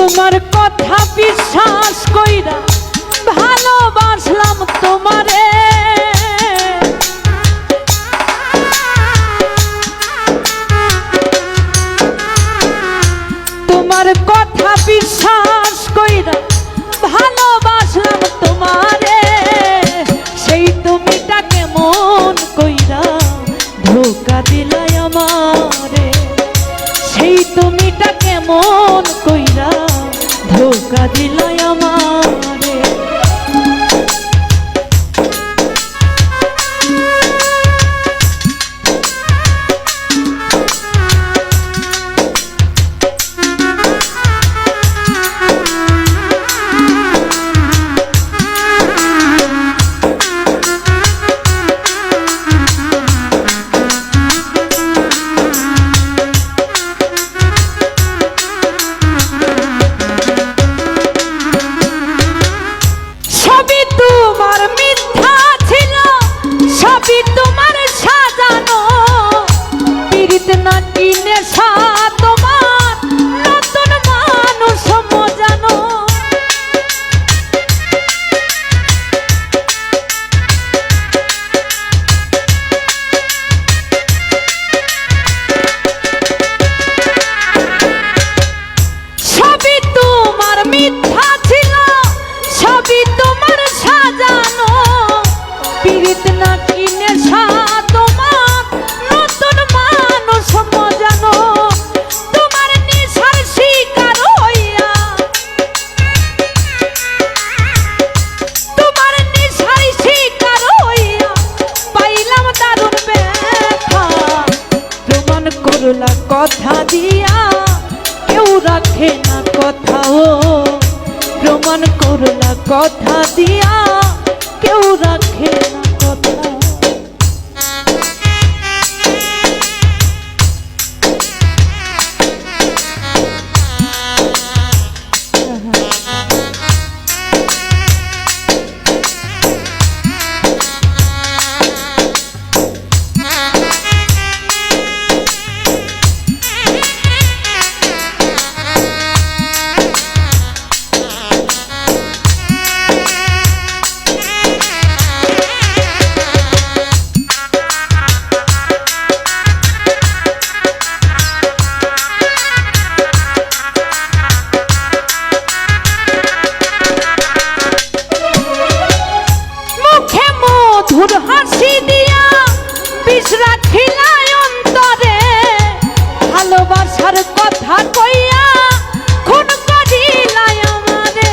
তোমার কথা বিশ্বাস কইরা ভালোবাসলাম তোমারে, তোমার কথা বিশ্বাস কইরা ভালোবাসলাম তোমারে, সেই তুমিটা কেমন কইরা ধোঁকা দিলাই আমারে, সেই তুমিটা কেমন কইরা ধোঁকা দিলাই আমারে। কথা দিয়া কেউ রাখে না কথাও, প্রমাণ করলা কথা দিয়া কেউ রাখে না কথা। মধুর হাসি দিয়া বিষ রাখিলাই অন্তরে, ভালোবাসার কথা কইয়া খুন করিলাই আমারে,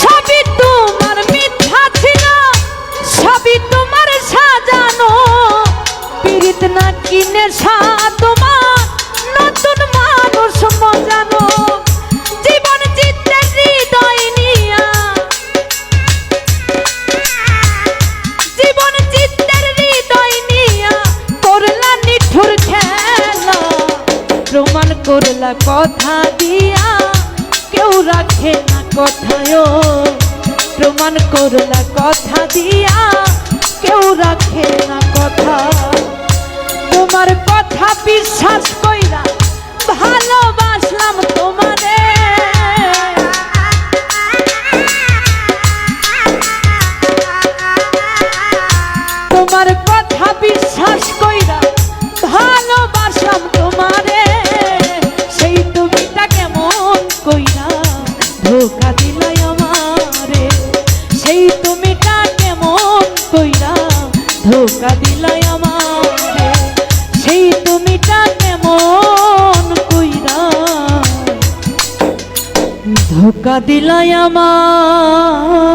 সবই তোমার মিথ্যা ছিল, সবই তোমার সাজানো, পীড়িত না কিনে তোমার নতুন মানুষ মজানো, জীবন চিত্তের হৃদয় নিয়া, জীবন চিত্তের হৃদয় নিয়া করলা নিঠুর খেলা, প্রমাণ করলা কথা দিয়া কেউ রাখে না কথায়, প্রমাণ করলা কথা দিয়া কেউ রাখে না কথা। তোমার কথা বিশ্বাস কইরা ভালোবাসলাম তোমারে, তোমার কথা বিশ্বাস কইরা ভালোবাসলাম তোমারে, সেই তুমিটা কেমন কইরা ধোঁকা দিলাই আমারে, সেই তুমিটা কেমন কইরা ধোঁকা দিলাই আমারে, সেই তুমিটা কেমন কইরা ধোঁকা দিলাই আমার।